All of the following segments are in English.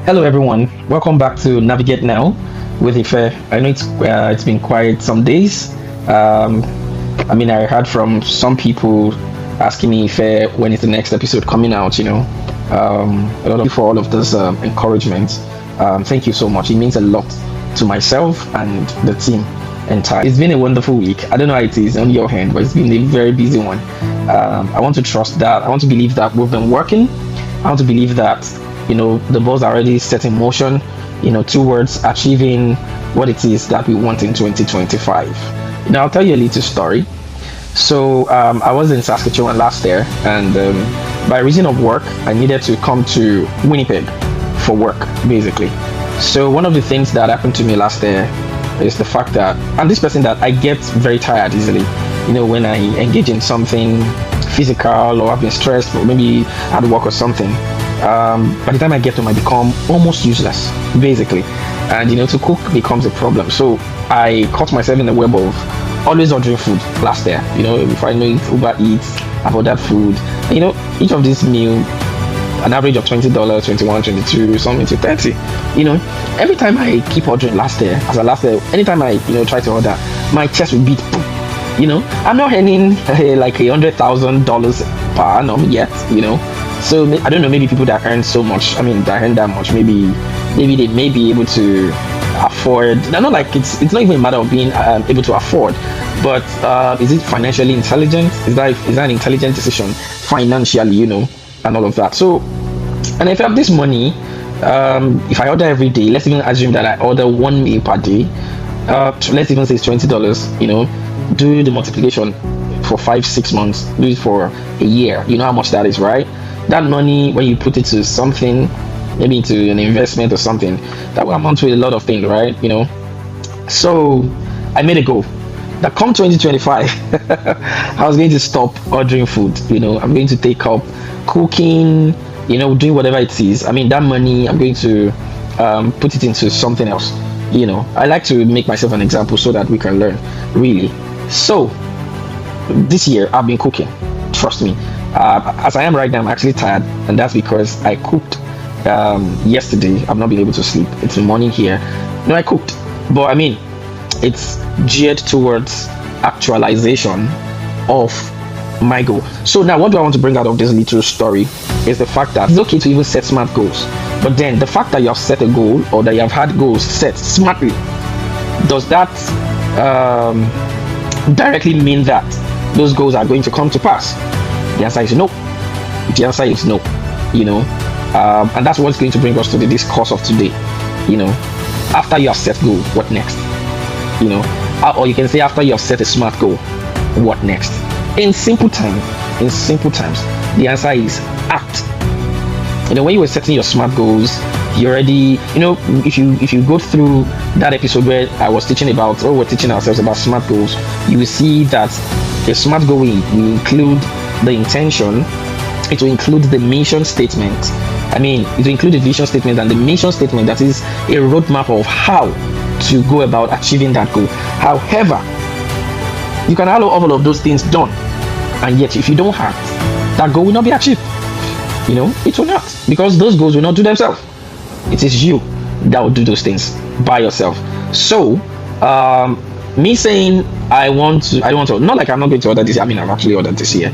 Hello, everyone. Welcome back to Navigate Now with Ife. I know it's been quite some days. Um, I heard from some people asking me Ife when is the next episode coming out. A lot of for all of this encouragement. Thank you so much. It means a lot to myself and the team entire. It's been a wonderful week. I don't know how it is on your hand, but it's been a very busy one. I want to trust that. I want to believe that we've been working. I want to believe that the balls are already set in motion, towards achieving what it is that we want in 2025. I'll tell you a little story. So I was in Saskatchewan last year, and by reason of work, I needed to come to Winnipeg for work, basically. So one of the things that happened to me last year is the fact that I'm this person that I get very tired easily. When I engage in something physical or I've been stressed or maybe at work or something, by the time I get home, I become almost useless, basically. And to cook becomes a problem. So I caught myself in the web of always ordering food last year. If I know it's Uber Eats, I've ordered food. Each of these meal, an average of $20, 21, 22, something to 30. Every time I keep ordering anytime I try to order, my chest will beat. I'm not earning like $100,000 per annum yet. So I don't know, maybe people that earn so much, that earn that much, maybe they may be able to afford. Not like it's not even a matter of being able to afford, but is it financially intelligent? Is that an intelligent decision financially, and all of that? So, and if I have this money, if I order every day, let's even assume that I order one meal per day, let's even say it's $20, do the multiplication for 5-6 months, do it for a year, how much that is, right? That money, when you put it to something, maybe into an investment or something, that will amount to a lot of things, right? So I made a goal that come 2025 I was going to stop ordering food. I'm going to take up cooking, doing whatever it is. That money I'm going to put it into something else. I like to make myself an example so that we can learn, really. So this year I've been cooking, trust me. As I am right now, I'm actually tired, and that's because I cooked yesterday. I've not been able to sleep. It's the morning here. I cooked, but it's geared towards actualization of my goal. So now, what do I want to bring out of this little story is the fact that it's okay to even set smart goals, but then the fact that you have set a goal or that you have had goals set smartly, does that directly mean that those goals are going to come to pass? The answer is no. The answer is no. And that's what's going to bring us to the discourse of today. After you have set goal, what next? Or you can say after you have set a smart goal, what next? In simple terms, the answer is act. When you were setting your smart goals, you already, if you go through that episode where I was teaching about, or we're teaching ourselves about smart goals, you will see that a smart goal will include the intention, it will include the mission statement. It will include the vision statement and the mission statement, that is a roadmap of how to go about achieving that goal. However, you can have all of those things done, and yet if you don't act, that goal will not be achieved. It will not, because those goals will not do themselves. It is you that will do those things by yourself. So me saying I don't want to, not like I'm not going to order this year. I've actually ordered this year.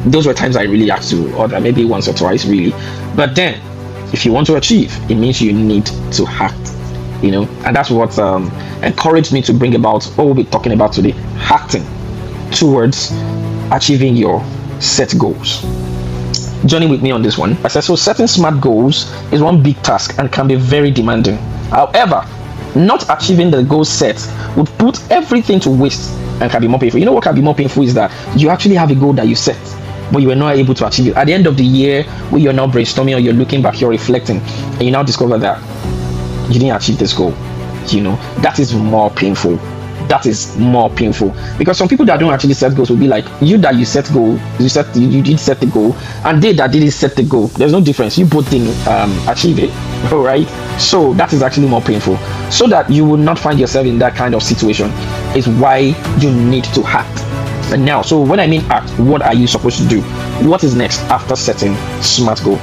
Those were times I really had to order, maybe once or twice, really. But then, if you want to achieve, it means you need to act. And that's what encouraged me to bring about what we'll be talking about today: acting towards achieving your set goals. Journey with me on this one. I said, so setting smart goals is one big task and can be very demanding. However, not achieving the goal set would put everything to waste and can be more painful. What can be more painful is that you actually have a goal that you set, but you were not able to achieve it. At the end of the year, when you're now brainstorming or you're looking back, you're reflecting, and you now discover that you didn't achieve this goal. That is more painful. Because some people that don't actually set goals will be like, you that you set goal, you did set the goal, and they that didn't set the goal, there's no difference. You both didn't achieve it. All right. So that is actually more painful. So that you will not find yourself in that kind of situation is why you need to act. And now, so when I mean act, what are you supposed to do? What is next after setting smart goal?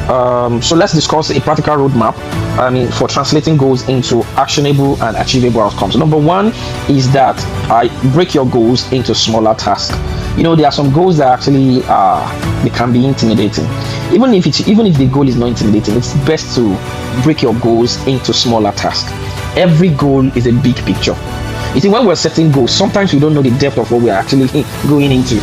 So let's discuss a practical roadmap, for translating goals into actionable and achievable outcomes. Number one is that I break your goals into smaller tasks. There are some goals that actually they can be intimidating. Even if the goal is not intimidating, it's best to break your goals into smaller tasks. Every goal is a big picture. You see, when we're setting goals, sometimes we don't know the depth of what we're actually going into.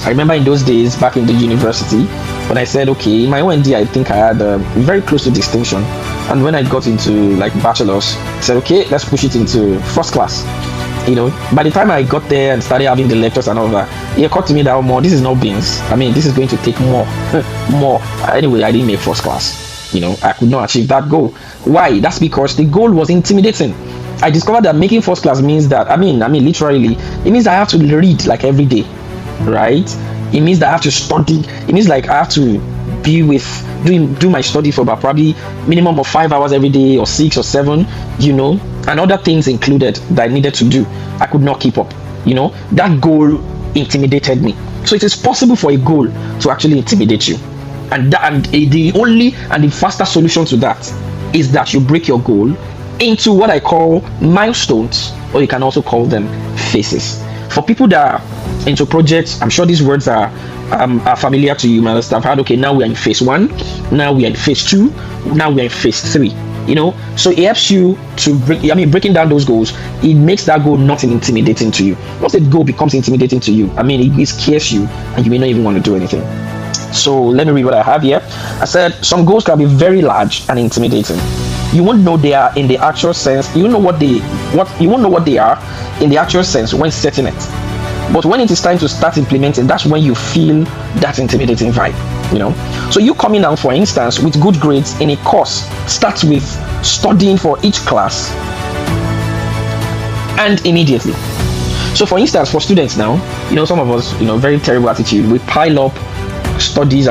I remember in those days back in the university, when I said, okay, in my OND, I think I had very close to distinction. And when I got into like bachelor's, I said, okay, let's push it into first class. By the time I got there and started having the lectures and all that, it occurred to me that this is not beans. This is going to take more. Anyway, I didn't make first class. I could not achieve that goal. Why? That's because the goal was intimidating. I discovered that making first class means that, literally, it means I have to read like every day, right? It means that I have to study. It means like I have to be do my study for about probably minimum of 5 hours every day, or 6 or 7, and other things included that I needed to do. I could not keep up. That goal intimidated me. So it is possible for a goal to actually intimidate you. And the only and the faster solution to that is that you break your goal into what I call milestones, or you can also call them phases. For people that are into projects, I'm sure these words are familiar to you. You must have heard, okay, now we're in phase 1, now we're in phase 2, now we're in phase 3. So it helps you to breaking down those goals. It makes that goal not intimidating to you. Once a goal becomes intimidating to you, it scares you, and you may not even want to do anything. So let me read what I have here. I said some goals can be very large and intimidating. You won't know they are in the actual sense. You won't know what they are in the actual sense when setting it. But when it is time to start implementing, that's when you feel that intimidating vibe. So you coming out, for instance, with good grades in a course starts with studying for each class and immediately. So for instance, for students now, some of us, very terrible attitude. We pile up studies.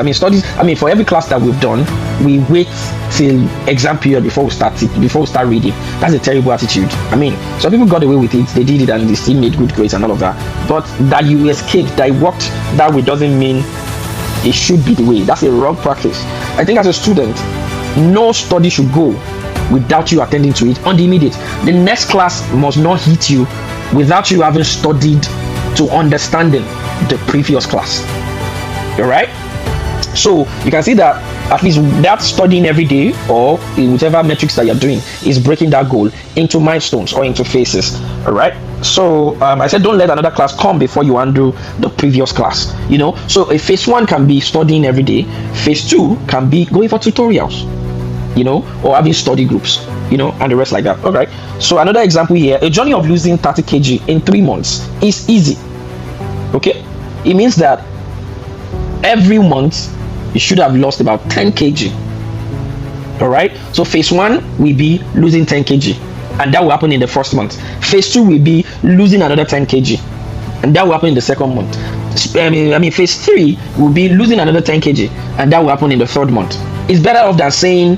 For every class that we've done, we wait till exam period before we start reading. That's a terrible attitude. Some people got away with it, they did it and they still made good grades and all of that. But that you escaped, that it worked that way, doesn't mean it should be the way. That's a wrong practice. I think as a student, no study should go without you attending to it on the immediate. The next class must not hit you without you having studied to understanding the previous class. All right? So you can see that at least that studying every day, or in whichever metrics that you're doing, is breaking that goal into milestones or into phases. All right? So I said don't let another class come before you undo the previous class. So a phase 1 can be studying every day. Phase 2 can be going for tutorials, or having study groups, and the rest like that. All right? So another example here, a journey of losing 30 kg in 3 months is easy. Okay? It means that every month you should have lost about 10 kg. All right? So phase 1 will be losing 10 kg, and that will happen in the first month. Phase 2 will be losing another 10 kg, and that will happen in the second month. Phase 3 will be losing another 10 kg, and that will happen in the third month. It's better off than saying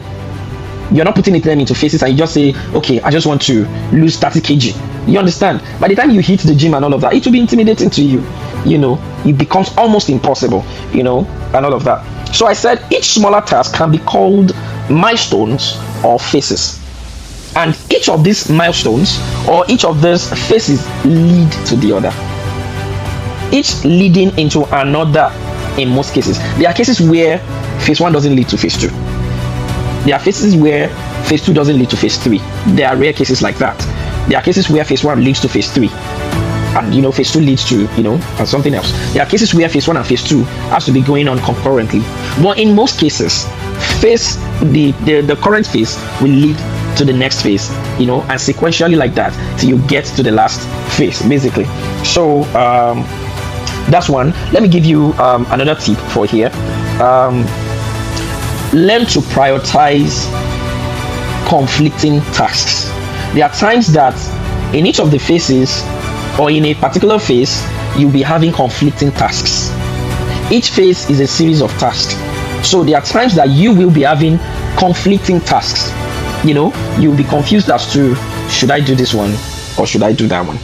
you're not putting it into phases and you just say, okay, I just want to lose 30 kg. You understand? By the time you hit the gym and all of that, it will be intimidating to you. It becomes almost impossible, and all of that. So I said each smaller task can be called milestones or phases. And each of these milestones or each of these phases lead to the other. Each leading into another in most cases. There are cases where phase 1 doesn't lead to phase 2. There are cases where phase 2 doesn't lead to phase 3. There are rare cases like that. There are cases where phase 1 leads to phase 3. And phase 2 leads to something else. There are cases where phase 1 and phase 2 has to be going on concurrently. But in most cases, the current phase will lead to the next phase, and sequentially like that till you get to the last phase, basically. So that's one. Let me give you another tip for here. Learn to prioritize conflicting tasks. There are times that in each of the phases, or in a particular phase, you'll be having conflicting tasks. Each phase is a series of tasks. So there are times that you will be having conflicting tasks. You'll be confused as to, should I do this one or should I do that one?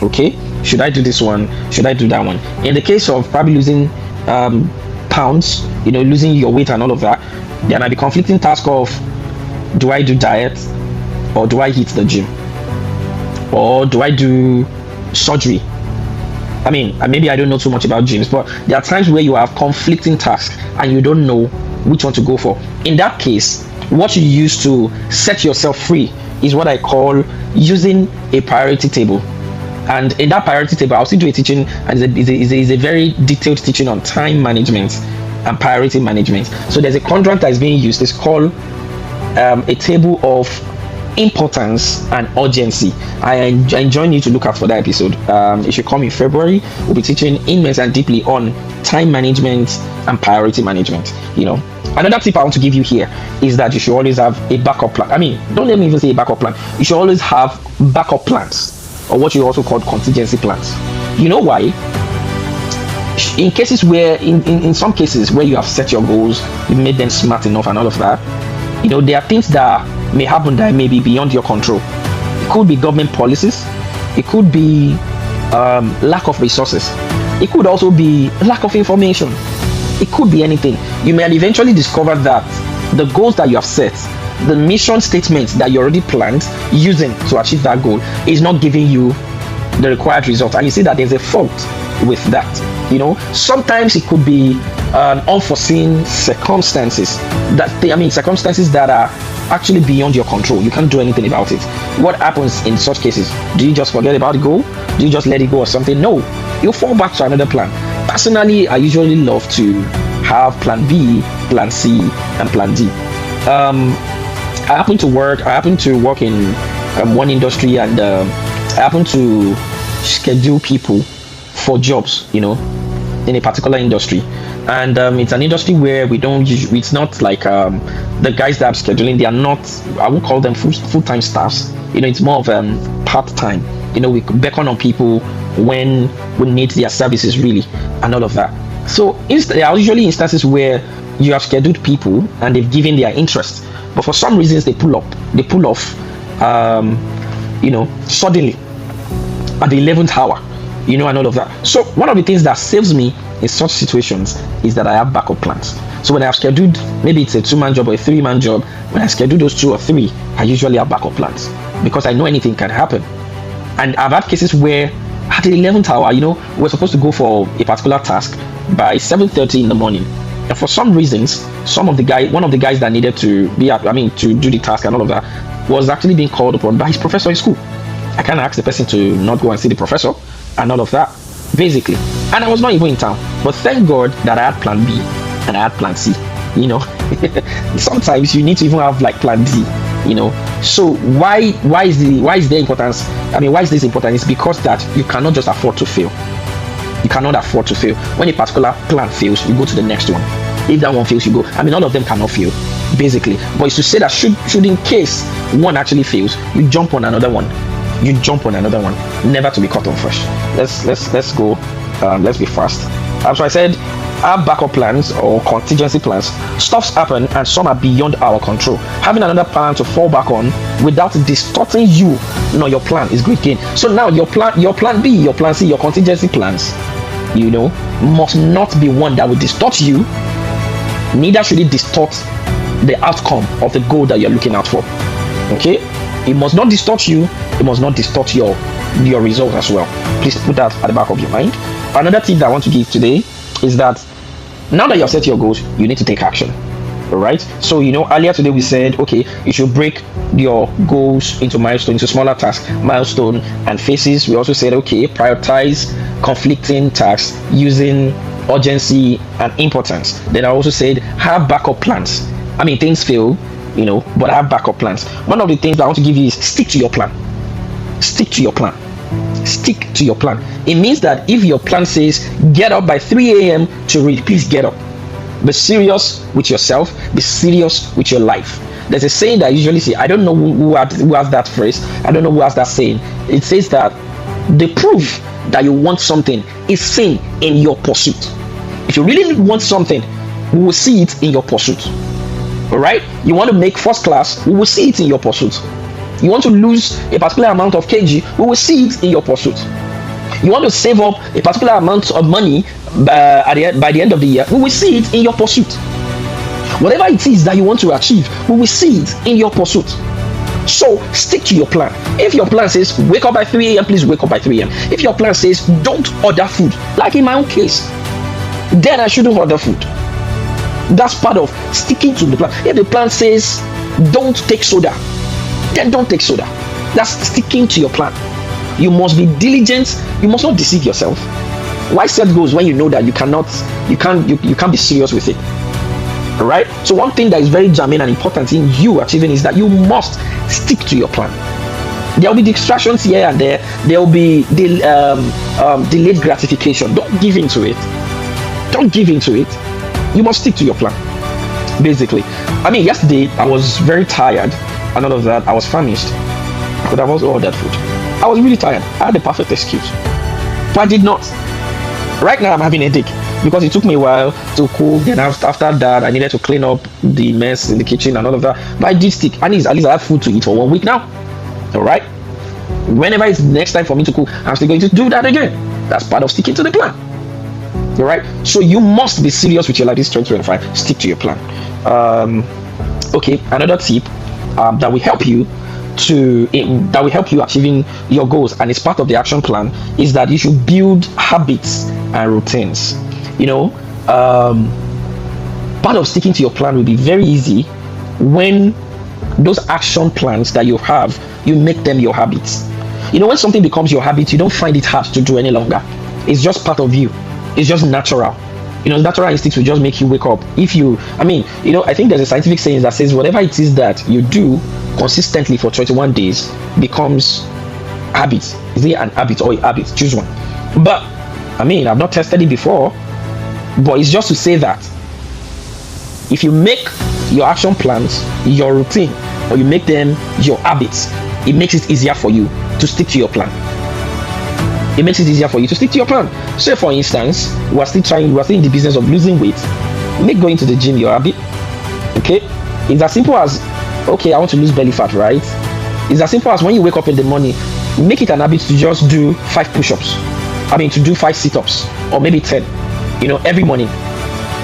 Okay? Should I do this one? Should I do that one? In the case of probably losing 30 pounds, losing your weight and all of that. There might be conflicting task of, do I do diet, or do I hit the gym, or do I do surgery? I mean, maybe I don't know too much about gyms, but there are times where you have conflicting tasks and you don't know which one to go for. In that case, what you use to set yourself free is what I call using a priority table. And in that priority table, I'll still do a teaching, and it's a very detailed teaching on time management and priority management. So there's a quadrant that is being used. It's called a table of importance and urgency. I join you to look out for that episode. It should come in February. We'll be teaching immense and deeply on time management and priority management. Another tip I want to give you here is that you should always have a backup plan. I mean, don't let me even say a backup plan. You should always have backup plans, or what you also call contingency plans. You know why? In cases where, in some cases where you have set your goals, you made them smart enough and all of that, there are things that may happen that may be beyond your control. It could be government policies. It could be lack of resources. It could also be lack of information. It could be anything. You may eventually discover that the goals that you have set, the mission statements that you already planned using to achieve that goal, is not giving you the required result, and you see that there's a fault with that. Sometimes it could be unforeseen circumstances circumstances that are actually beyond your control. You can't do anything about it. What happens in such cases? Do you just forget about the goal? Do you just let it go or something? No, you fall back to another plan. Personally, I usually love to have plan B, plan C, and plan D. I happen to work in one industry, and I happen to schedule people for jobs, in a particular industry. And it's an industry where we don't usually, it's not like the guys that I'm scheduling, they are not, I won't call them full-time staffs. It's more of part-time. We beckon on people when we need their services, really, and all of that. So there are usually instances where you have scheduled people and they've given their interest, but for some reasons they pull off suddenly at the 11th hour, and all of that. So one of the things that saves me in such situations is that I have backup plans. So when I have scheduled, maybe it's a 2-man job or a 3-man job, when I schedule those 2 or 3, I usually have backup plans, because I know anything can happen. And I've had cases where at the 11th hour, we're supposed to go for a particular task by 7:30 in the morning, and for some reasons, one of the guys that needed to to do the task and all of that, was actually being called upon by his professor in school. I can't ask the person to not go and see the professor and all of that, basically. And I was not even in town, but thank God that I had plan B and I had plan C. Sometimes you need to even have like plan D. So why is there importance? Why is this important? It's because that you cannot just afford to fail. You cannot afford to fail. When a particular plan fails, you go to the next one. If that one fails, you go. All of them cannot fail, basically. But it's to say that should in case one actually fails, you jump on another one. Never to be caught on fresh. Let's go. Let's be fast. So I said, have backup plans or contingency plans. Stuffs happen and some are beyond our control. Having another plan to fall back on without distorting your plan is great gain. So now your plan B, your plan C, your contingency plans, must not be one that will distort you. Neither should it distort the outcome of the goal that you're looking out for. Okay? It must not distort you. It must not distort your results as well. Please put that at the back of your mind. Another tip that I want to give today is that now that you have set your goals, you need to take action. All right. So earlier today we said, okay, you should break your goals into milestones, into smaller tasks, milestone and phases. We also said, okay, prioritize conflicting tasks using urgency and importance. Then I also said, have backup plans. Things fail, but have backup plans. One of the things I want to give you is stick to your plan. Stick to your plan. It means that if your plan says get up by 3 a.m. to read, please get up. Be serious with yourself. Be serious with your life. There's a saying that I usually say, I don't know who has that phrase. I don't know who has that saying. It says that the proof that you want something is seen in your pursuit. If you really want something, we will see it in your pursuit. All right? You want to make first class, we will see it in your pursuit. You want to lose a particular amount of kg, we will see it in your pursuit. You want to save up a particular amount of money by the end of the year. We will see it in your pursuit. Whatever it is that you want to achieve, we will see it in your pursuit. So stick to your plan. If your plan says wake up by 3 a.m., please wake up by 3 a.m. If your plan says don't order food, like in my own case, then I shouldn't order food. That's part of sticking to the plan. If the plan says don't take soda, then don't take soda. That's sticking to your plan. You must be diligent. You must not deceive yourself. Why set goals when you know that you can't be serious with it? All right. So one thing that is very germane and important in you achieving is that you must stick to your plan. There will be distractions here and there. There will be delayed gratification. Don't give in to it. Don't give in to it. You must stick to your plan. Basically, I mean, yesterday I was very tired and all of that. I was famished. I could have also ordered food. I was really tired. I had the perfect excuse, but I did not. Right now I'm having a headache because it took me a while to cook. Then after that, I needed to clean up the mess in the kitchen and all of that. But I did stick. At least I have food to eat for 1 week now. All right. Whenever it's next time for me to cook, I'm still going to do that again. That's part of sticking to the plan. All right. So you must be serious with your life this 2025. Stick to your plan. Okay. Another tip that will help you achieving your goals, and it's part of the action plan, is that you should build habits and routines. Part of sticking to your plan will be very easy when those action plans that you have, you make them your habits. When something becomes your habit, you don't find it hard to do any longer. It's just part of you. It's just natural. Natural instincts will just make you wake up. I think there's a scientific saying that says whatever it is that you do consistently for 21 days becomes habit. Is it an habit or a habit? Choose one. But I've not tested it before, but it's just to say that if you make your action plans your routine, or you make them your habits, it makes it easier for you to stick to your plan. It makes it easier for you to stick to your plan. Say for instance, we're still in the business of losing weight. Make going to the gym your habit. Okay, it's as simple as, okay, I want to lose belly fat, right? It's as simple as when you wake up in the morning, make it an habit to just do 5 push-ups. To do 5 sit-ups, or maybe 10. Every morning.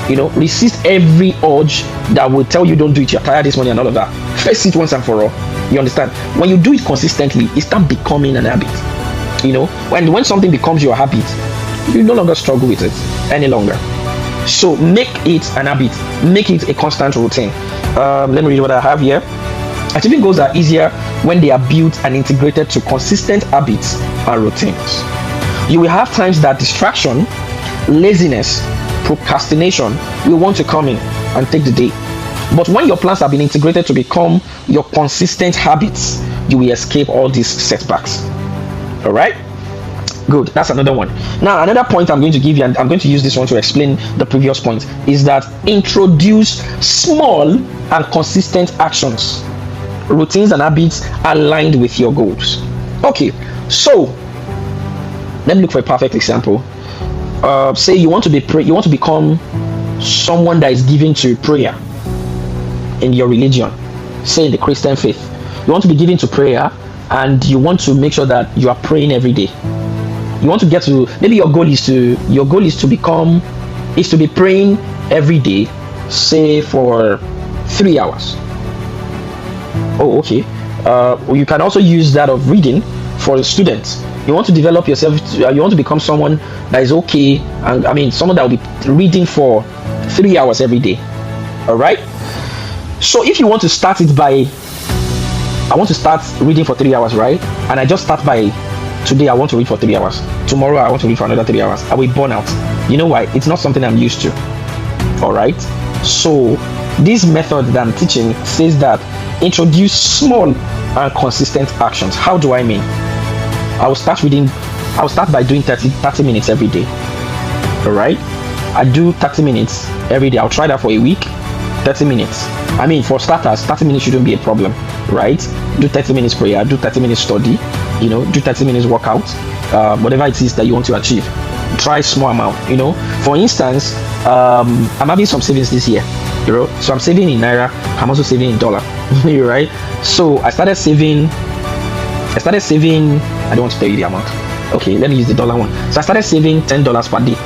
Resist every urge that will tell you don't do it, you're tired this morning and all of that. Face it once and for all. You understand? When you do it consistently, it starts becoming an habit. When something becomes your habit, you no longer struggle with it any longer. So make it an habit. Make it a constant routine. Let me read what I have here. Achieving goals are easier when they are built and integrated to consistent habits and routines. You will have times that distraction, laziness, procrastination will want to come in and take the day. But when your plans have been integrated to become your consistent habits, you will escape all these setbacks. All right, good. That's another one. Now, another point I'm going to give you, and I'm going to use this one to explain the previous point, is that introduce small and consistent actions, routines and habits aligned with your goals. Okay, so let me look for a perfect example. Say you want to become someone that is given to prayer in your religion. Say in the Christian faith, you want to be given to prayer, and you want to make sure that you are praying every day. You want to get to, maybe your goal is to be praying every day, say for 3 hours. Oh, okay. You can also use that of reading for students. You want to develop yourself, you want to become someone that is okay, and someone that will be reading for 3 hours every day. All right. So if you want to start it by, I want to start reading for 3 hours, right? And I just start by, today I want to read for 3 hours. Tomorrow I want to read for another 3 hours. I will burn out. You know why? It's not something I'm used to. All right. So this method that I'm teaching says that introduce small and consistent actions. How do I mean? I will start by doing 30 minutes every day. All right. I do 30 minutes every day. I'll try that for a week. 30 minutes. For starters, 30 minutes shouldn't be a problem, right? Do 30 minutes prayer, do 30 minutes study, do 30 minutes workout, whatever it is that you want to achieve. Try small amount, For instance, I'm having some savings this year, so I'm saving in Naira, I'm also saving in dollar, right? So I started saving, I don't want to tell you the amount. Okay, let me use the dollar one. So I started saving $10 per day.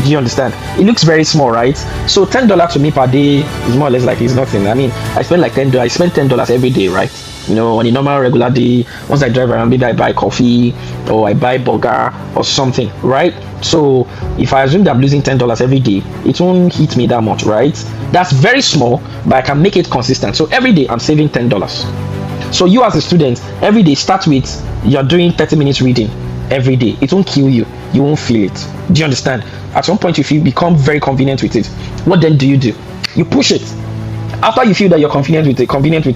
Do you understand? It looks very small, right? So $10 to me per day is more or less like it's nothing. I mean, I spend like $10. I spend $10 every day, right? On a normal regular day, once I drive around, maybe I buy coffee or I buy burger or something, right? So if I assume that I'm losing $10 every day, it won't hit me that much, right? That's very small, but I can make it consistent. So every day I'm saving $10. So you as a student, every day start with you're doing 30 minutes reading every day. It won't kill you. You won't feel it. Do you understand? At some point, if you become very convenient with it, what then do? You push it. After you feel that you're convenient with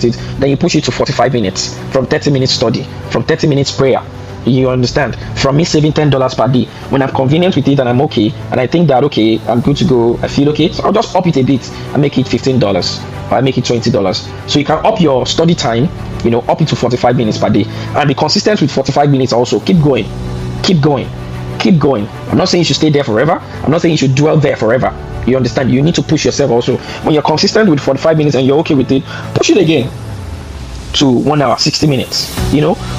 it, then you push it to 45 minutes from 30 minutes study, from 30 minutes prayer. You understand? From me saving $10 per day, when I'm convenient with it and I'm okay, and I think that okay, I'm good to go, I feel okay, so I'll just up it a bit and make it $15 or I make it $20. So you can up your study time, up it to 45 minutes per day, and be consistent with 45 minutes also. Keep going. I'm not saying you should stay there forever. I'm not saying you should dwell there forever. You understand? You need to push yourself also. When you're consistent with 45 minutes and you're okay with it, push it again to 1 hour, 60 minutes.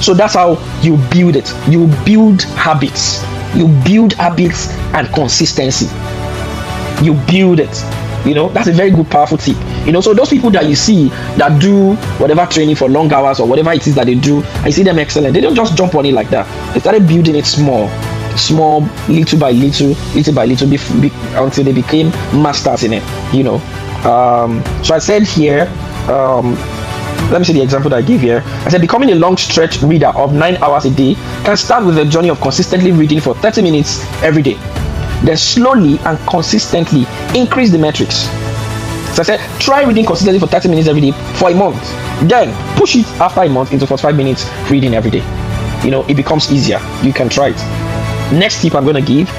So that's how you build it. You build habits. And consistency. You build it. That's a very good, powerful tip. So those people that you see that do whatever training for long hours or whatever it is that they do, I see them excellent. They don't just jump on it like that. They started building it small, little by little, until they became masters in it. So I said here, let me see the example that I gave here. I said becoming a long stretch reader of 9 hours a day can start with a journey of consistently reading for 30 minutes every day. Then slowly and consistently increase the metrics. So I said try reading consistently for 30 minutes every day for a month. Then push it after a month into 45 minutes reading every day. It becomes easier. You can try it. Next tip I'm going to give,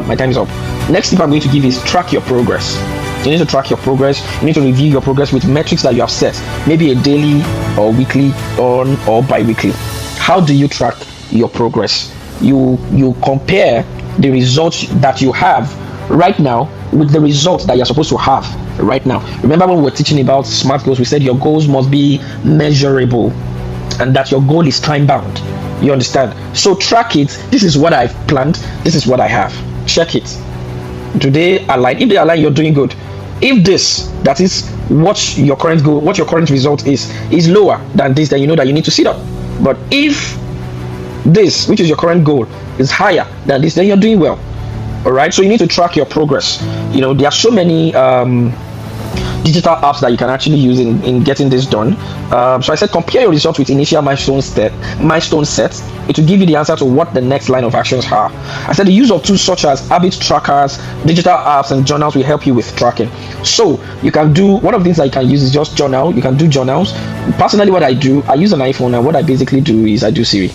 my time is up. Next tip I'm going to give is track your progress. You need to track your progress. You need to review your progress with metrics that you have set, maybe a daily or weekly or bi-weekly. How do you track your progress? You compare the results that you have right now with the results that you're supposed to have right now. Remember when we were teaching about SMART goals, we said your goals must be measurable and that your goal is time bound. You understand? So track it. This is what I've planned. This is what I have. Check it. Do they align? If they align, you're doing good. If this, that is what your current goal, what your current result is lower than this, then you know that you need to sit up. But if this, which is your current goal, is higher than this, then you're doing well. All right. So you need to track your progress. There are so many digital apps that you can actually use in getting this done. So I said compare your results with initial milestone set. It will give you the answer to what the next line of actions are. I said the use of tools such as habit trackers, digital apps, and journals will help you with tracking. So you can do, one of the things that you can use is just journal. You can do journals. Personally, what I do, I use an iPhone, and what I basically do is I do Siri.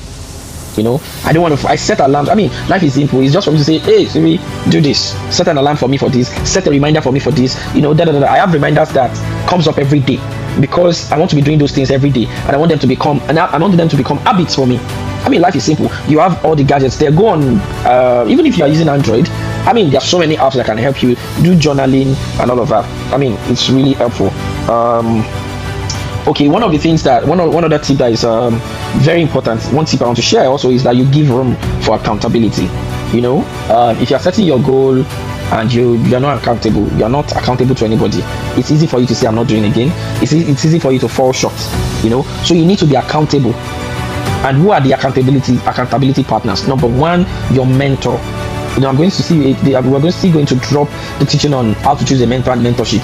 I don't want to, I set alarms. I mean, life is simple. It's just for me to say, hey Siri, do this, set an alarm for me for this, set a reminder for me for this, I have reminders that comes up every day because I want to be doing those things every day, and I want them to become habits for me. I mean, life is simple. You have all the gadgets there. Go on, even if you are using Android, I mean, there are so many apps that can help you do journaling and all of that. I mean, it's really helpful. Okay, one other tip that is very important, one tip I want to share also is that you give room for accountability. If you're setting your goal and you're not accountable to anybody, it's easy for you to say I'm not doing again. It's easy for you to fall short. So you need to be accountable. And who are the accountability partners? Number one, your mentor. I'm going to see we're going to drop the teaching on how to choose a mentor and mentorship.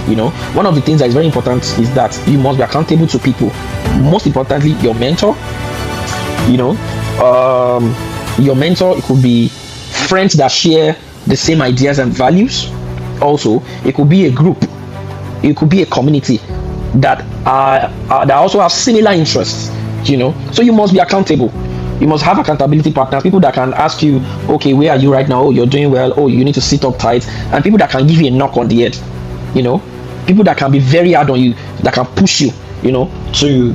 One of the things that is very important is that you must be accountable to people. Most importantly, your mentor. Your mentor, it could be friends that share the same ideas and values. Also, it could be a group, it could be a community that also have similar interests. So you must be accountable. You must have accountability partners, people that can ask you, okay, where are you right now? Oh, you're doing well. Oh, you need to sit up tight. And people that can give you a knock on the head. People that can be very hard on you, that can push you, to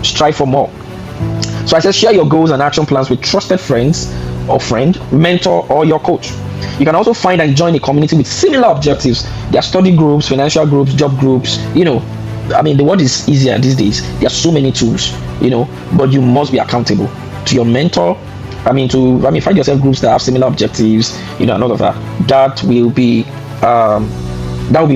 strive for more. So I said share your goals and action plans with trusted friends or friend, mentor, or your coach. You can also find and join a community with similar objectives. There are study groups, financial groups, job groups. I mean, the world is easier these days. There are so many tools, but you must be accountable to your mentor, find yourself groups that have similar objectives, and all of that. That will be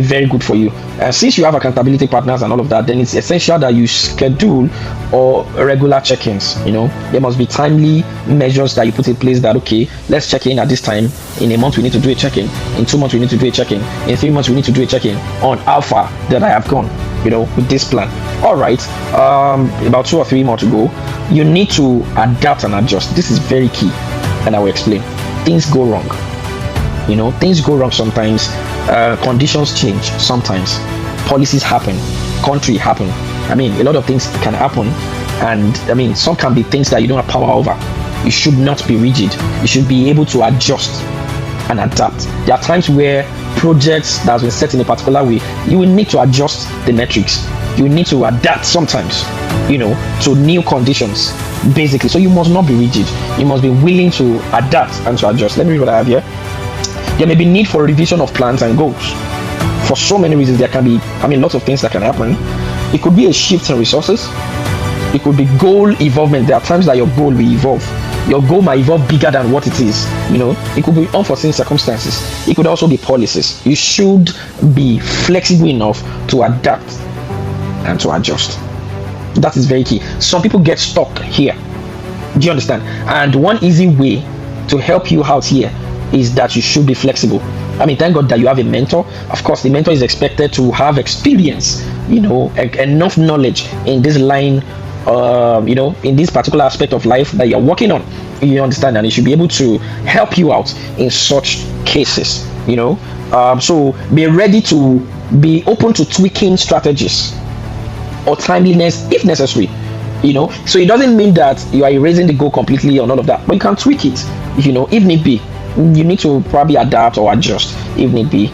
very good for you. Since you have accountability partners and all of that, then it's essential that you schedule or regular check-ins. There must be timely measures that you put in place that, okay, let's check in at this time. In a month we need to do a check-in. In 2 months we need to do a check-in. In 3 months we need to do a check-in on how far that I have gone, with this plan. All right, about 2 or 3 more to go. You need to adapt and adjust. This is very key, and I will explain. Things go wrong. Things go wrong sometimes. Conditions change sometimes. Policies happen. Country happen. A lot of things can happen, and some can be things that you don't have power over. You should not be rigid. You should be able to adjust and adapt. There are times where projects that have been set in a particular way, you will need to adjust the metrics. You need to adapt sometimes, to new conditions, basically. So you must not be rigid. You must be willing to adapt and to adjust. Let me read what I have here. There may be need for revision of plans and goals. For so many reasons, there can be, lots of things that can happen. It could be a shift in resources. It could be goal evolvement. There are times that your goal will evolve. Your goal might evolve bigger than what it is. It could be unforeseen circumstances. It could also be policies. You should be flexible enough to adapt and to adjust. That is very key. Some people get stuck here. Do you understand? And one easy way to help you out here is that you should be flexible. Thank God that you have a mentor. Of course, the mentor is expected to have experience, enough knowledge in this line, in this particular aspect of life that you're working on. You understand? And he should be able to help you out in such cases. So be ready to be open to tweaking strategies or timeliness if necessary. So it doesn't mean that you are erasing the goal completely or all of that, but you can tweak it, if need be. You need to probably adapt or adjust if need be.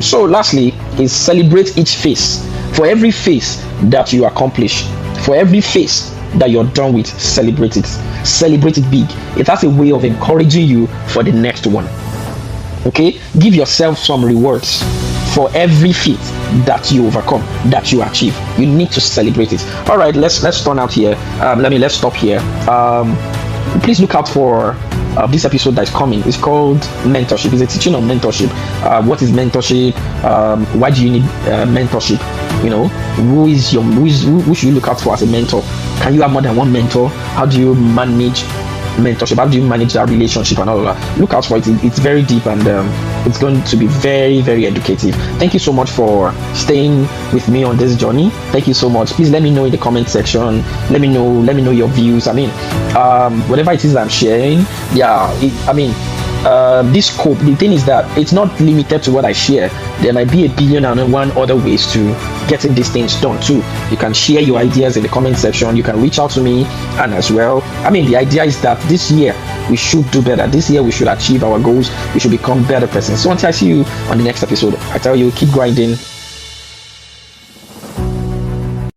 So lastly is celebrate each phase. For every phase that you accomplish, for every phase that you're done with, celebrate it big. It has a way of encouraging you for the next one. Okay, give yourself some rewards for every feat that you overcome, that you achieve. You need to celebrate it. All right, let's turn out here. Let's stop here. Please look out for this episode that is coming. It's called mentorship. It's a teaching on mentorship. What is mentorship? Why do you need mentorship? Who should you look out for as a mentor? Can you have more than one mentor? How do you manage mentorship? How do you manage that relationship and all of that? Look out for it. It's very deep, and it's going to be very, very educative. Thank you so much for staying with me on this journey. Thank you so much. Please let me know in the comment section. Let me know your views. Whatever it is I'm sharing, this scope, the thing is that it's not limited to what I share. There might be a billion and one other ways to getting these things done too. You can share your ideas in the comment section. You can reach out to me, and as well, the idea is that this year we should do better. This year we should achieve our goals. We should become better persons. So until I see you on the next episode, I tell you, keep grinding.